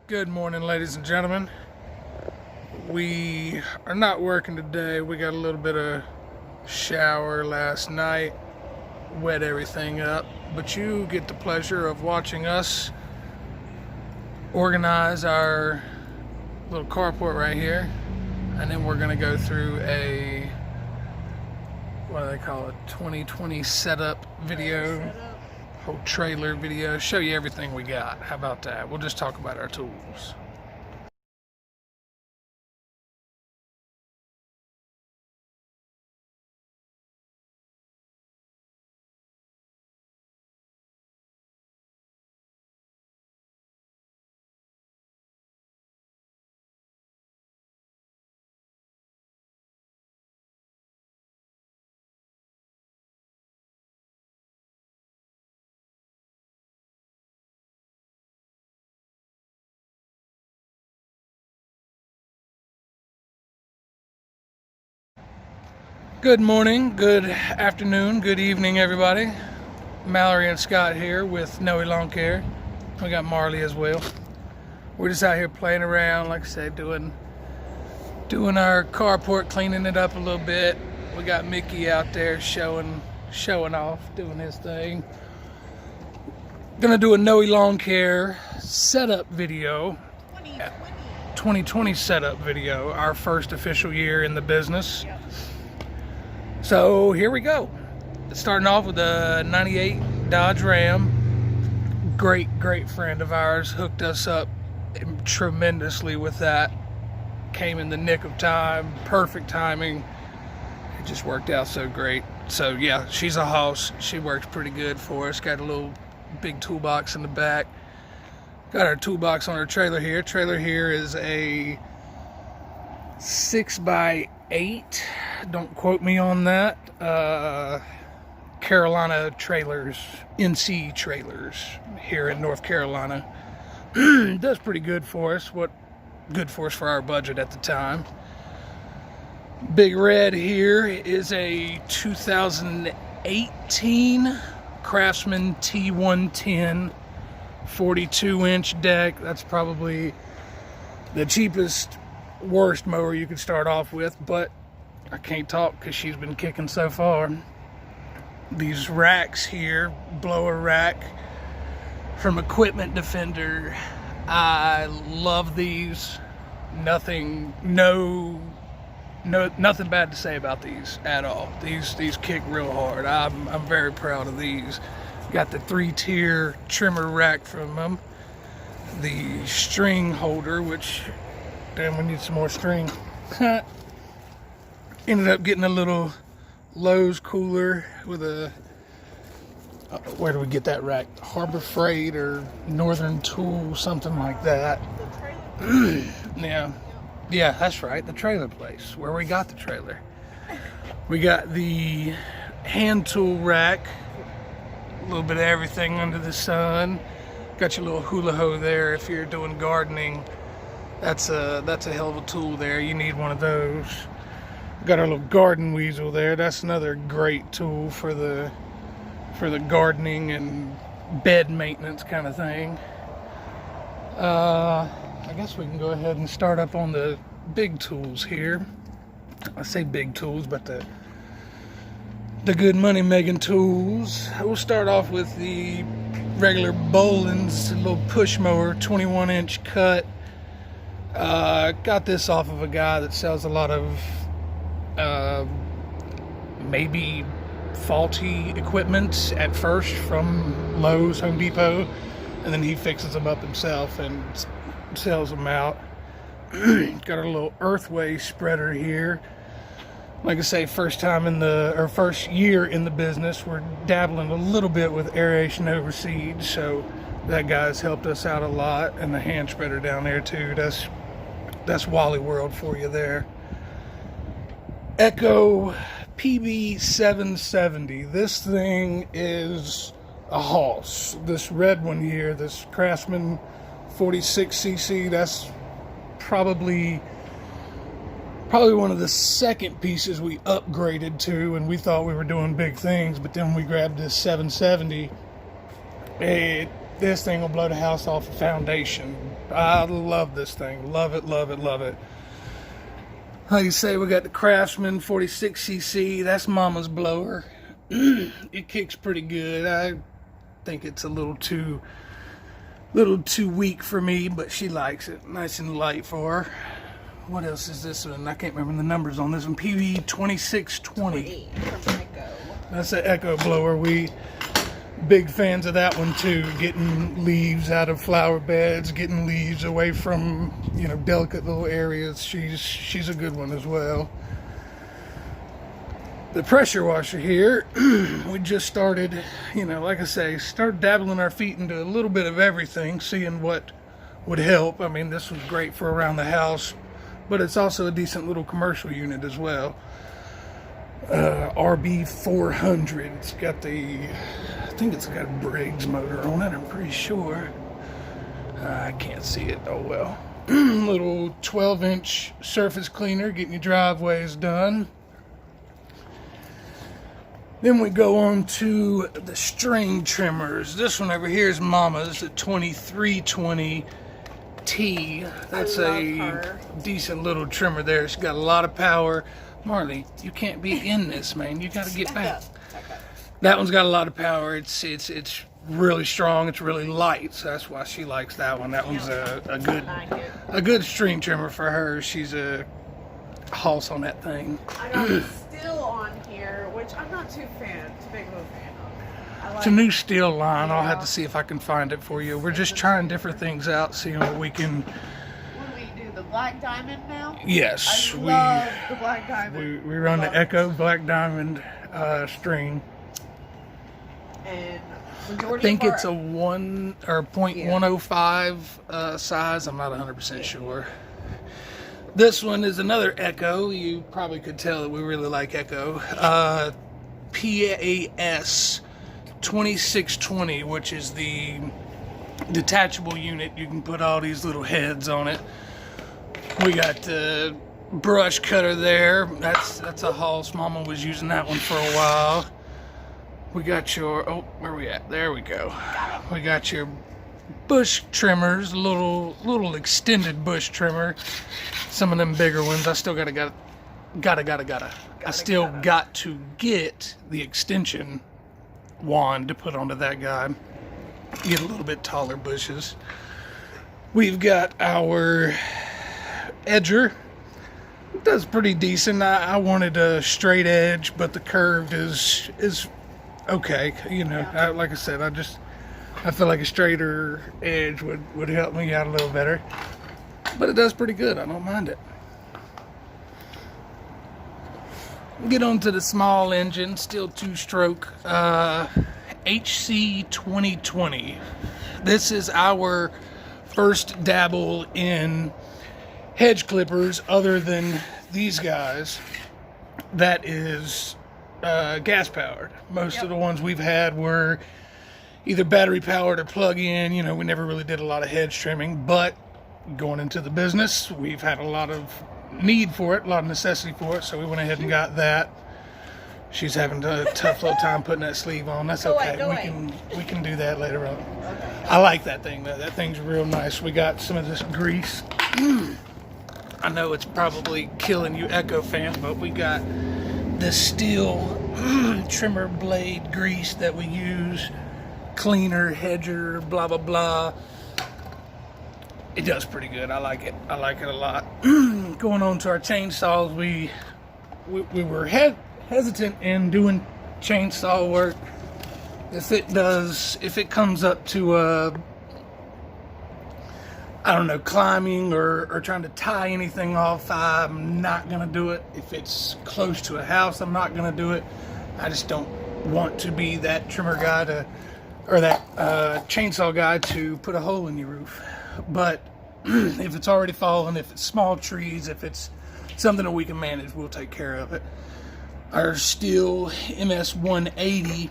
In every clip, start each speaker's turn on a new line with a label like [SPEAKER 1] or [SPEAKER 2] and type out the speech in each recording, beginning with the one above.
[SPEAKER 1] Good morning, ladies and gentlemen. We are not working today. We got a little bit of shower last night, wet everything up, but you get the pleasure of watching us organize our little carport right here, and then we're gonna go through a, what do they call it, 2020 setup video, whole trailer video, show you everything we got. How about that? We'll just talk about our tools. Good morning, good afternoon, good evening, everybody. Mallory and Scott here with Nooe Lawn Care. We got Marley as well. We're just out here playing around, like I said, doing our carport, cleaning it up a little bit. We got Mickey out there showing off, doing his thing. Gonna do a Nooe Lawn Care setup video. 2020 setup video, our first official year in the business. So here we go. Starting off with a 98 Dodge Ram. Great friend of ours hooked us up tremendously with that. Came in the nick of time, perfect timing. It just worked out so great. So yeah, she's a hoss. She works pretty good for us. Got a little big toolbox in the back. Got our toolbox on our trailer here. Trailer here is a 6x8. Don't quote me on that. Carolina trailers, NC trailers here in North Carolina. Does pretty good for us. Good for us for our budget at the time. Big red here is a 2018 Craftsman T110 42-inch deck. That's probably the cheapest, worst mower you could start off with, but I can't talk because she's been kicking so far. These racks here, blower rack from Equipment Defender. I love these. Nothing bad to say about these at all. These kick real hard. I'm very proud of these. Got the 3-tier trimmer rack from them. The string holder, which, damn, we need some more string. Ended up getting a little Lowe's cooler with a, where do we get that rack? Harbor Freight or Northern Tool, something like that. Yeah, that's right, the trailer place, where we got the trailer. We got the hand tool rack, a little bit of everything under the sun. Got your little hula hoe there if you're doing gardening. That's a hell of a tool there. You need one of those. Got our little garden weasel there. That's another great tool for the gardening and bed maintenance kind of thing. I guess we can go ahead and start up on the big tools here. I say big tools, but the good money making tools. We'll start off with the regular Boland's little push mower, 21-inch cut. Got this off of a guy that sells a lot of maybe faulty equipment at first from Lowe's, Home Depot, and then he fixes them up himself and sells them out. Got a little Earthway spreader here. Like I say, first year in the business. We're dabbling a little bit with aeration over seeds, so that guy's helped us out a lot. And the hand spreader down there too. That's Wally World for you there. Echo PB770. This thing is a hoss. This red one here, this Craftsman 46cc, that's probably one of the second pieces we upgraded to, and we thought we were doing big things, but then we grabbed this 770. This thing will blow the house off the foundation. I love this thing. Love it, love it, love it. Like you say, we got the Craftsman 46cc. That's Mama's blower. It kicks pretty good. I think it's a little too weak for me, but she likes it. Nice and light for her. What else is this one? I can't remember the numbers on this one. PV 2620. That's an Echo blower. We big fans of that one too. Getting leaves out of flower beds, getting leaves away from, you know, delicate little areas. She's a good one as well. The pressure washer here, we just started, you know, like I say, started dabbling our feet into a little bit of everything, seeing what would help. I mean, this was great for around the house, but it's also a decent little commercial unit as well. RB400. It's got I think it's got a Briggs motor on it, I'm pretty sure. I can't see it, oh well. Little 12-inch surface cleaner, getting your driveways done. Then we go on to the string trimmers. This one over here is Mama's, the 2320T. That's a decent little trimmer there. It's got a lot of power. Marley, you can't be in this, man. You got to get back. That one's got a lot of power. It's really strong. It's really light, so that's why she likes that one. That one's a good string trimmer for her. She's a hoss on that thing.
[SPEAKER 2] I got Still on here, which I'm not too big of a fan of.
[SPEAKER 1] It's a new steel line. I'll have to see if I can find it for you. We're just trying different things out, seeing what we can.
[SPEAKER 2] What do we do? The black diamond now?
[SPEAKER 1] Yes,
[SPEAKER 2] I love the black diamond.
[SPEAKER 1] We run the Echo black diamond string.
[SPEAKER 2] And
[SPEAKER 1] I think it's a 1 or 0.105 size. I'm not 100% sure. This one is another Echo. You probably could tell that we really like Echo. PAS 2620, which is the detachable unit. You can put all these little heads on it. We got the brush cutter there. That's a Hoss. Mama was using that one for a while. We got your, oh, where are we at? There we go. We got your bush trimmers, little extended bush trimmer. Some of them bigger ones. I still got to get the extension wand to put onto that guy. Get a little bit taller bushes. We've got our edger. It does pretty decent. I wanted a straight edge, but the curved is okay. You know, like I said, I feel like a straighter edge would help me out a little better. But it does pretty good. I don't mind it. Get on to the small engine, still 2-stroke, HC 2020. This is our first dabble in hedge clippers other than these guys. That is gas powered. Most of the ones we've had were either battery powered or plug-in. You know, we never really did a lot of hedge trimming, but going into the business, we've had a lot of need for it, a lot of necessity for it, so we went ahead and got that. She's having a tough little time putting that sleeve on. That's okay. We can do that later on. I like that thing though. That thing's real nice. We got some of this grease. I know it's probably killing you Echo fans, but we got this steel trimmer blade grease that we use. Cleaner, hedger, blah blah blah. It does pretty good. I like it. I like it a lot. Going on to our chainsaws, we were hesitant in doing chainsaw work. If it comes up to I don't know, climbing or trying to tie anything off, I'm not gonna do it. If it's close to a house, I'm not gonna do it. I just don't want to be that trimmer guy or that chainsaw guy to put a hole in your roof. But if it's already fallen, if it's small trees, if it's something that we can manage, we'll take care of it. Our steel MS-180,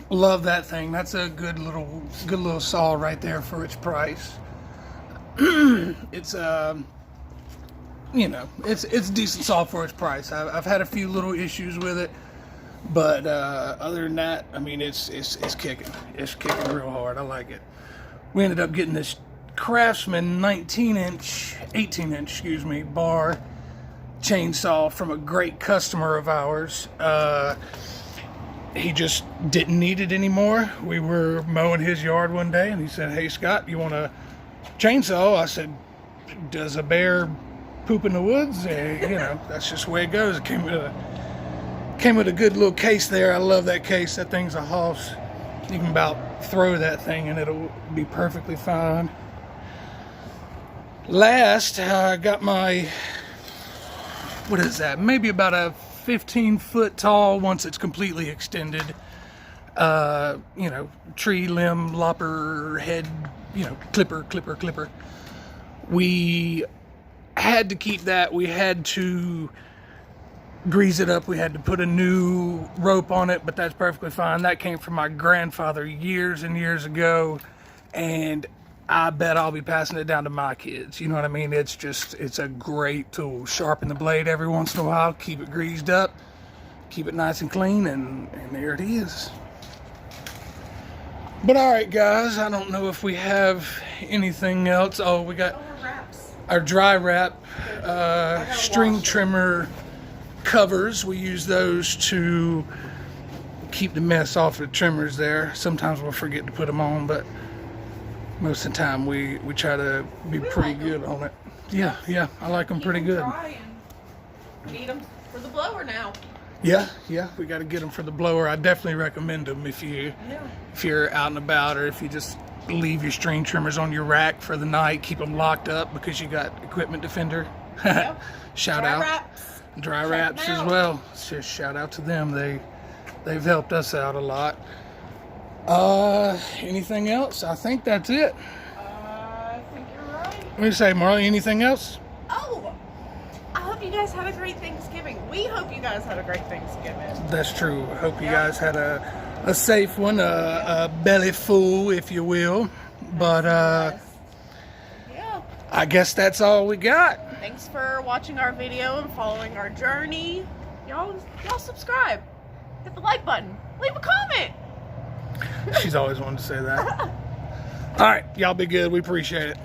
[SPEAKER 1] love that thing. That's a good little saw right there for its price. It's you know, it's a decent saw for its price. I've had a few little issues with it, but other than that, I mean, it's kicking. It's kicking real hard. I like it. We ended up getting this Craftsman 18-inch, excuse me, bar chainsaw from a great customer of ours. He just didn't need it anymore. We were mowing his yard one day and he said, "Hey Scott, you want a chainsaw?" I said, "Does a bear poop in the woods?" You know, that's just the way it goes. It came with a good little case there. I love that case. That thing's a hoss. You can about throw that thing and it'll be perfectly fine. Last, I got my, what is that? Maybe about a 15-foot tall, once it's completely extended, you know, tree limb lopper head, you know, clipper. We had to keep that. We had to grease it up. We had to put a new rope on it, but that's perfectly fine. That came from my grandfather years and years ago, and I bet I'll be passing it down to my kids. You know what I mean? It's a great tool. Sharpen the blade every once in a while, keep it greased up, keep it nice and clean, and there it is. But all right, guys, I don't know if we have anything else. Oh, we got our dry wrap string trimmer covers. We use those to keep the mess off the trimmers there. Sometimes we'll forget to put them on, but most of the time we try to be pretty good on it. Yeah, I like them pretty good.
[SPEAKER 2] Need them for the blower now.
[SPEAKER 1] Yeah, we got to get them for the blower. I definitely recommend them if you're out and about, or if you just leave your string trimmers on your rack for the night. Keep them locked up because you got equipment defender.
[SPEAKER 2] Yep.
[SPEAKER 1] Shout
[SPEAKER 2] Dry
[SPEAKER 1] out.
[SPEAKER 2] wraps.
[SPEAKER 1] Dry wraps as well. Just shout out to them. They've helped us out a lot. Anything else? I think that's it.
[SPEAKER 2] I think you're right.
[SPEAKER 1] What do you say, Marley? Anything else?
[SPEAKER 2] Oh, I hope you guys had a great Thanksgiving. We hope you guys had a great Thanksgiving.
[SPEAKER 1] That's true. Hope you guys had a safe one, a belly full, if you will. But
[SPEAKER 2] yeah.
[SPEAKER 1] I guess that's all we got.
[SPEAKER 2] Thanks for watching our video and following our journey. Y'all subscribe. Hit the like button. Leave a comment.
[SPEAKER 1] She's always wanted to say that. All right, y'all be good. We appreciate it.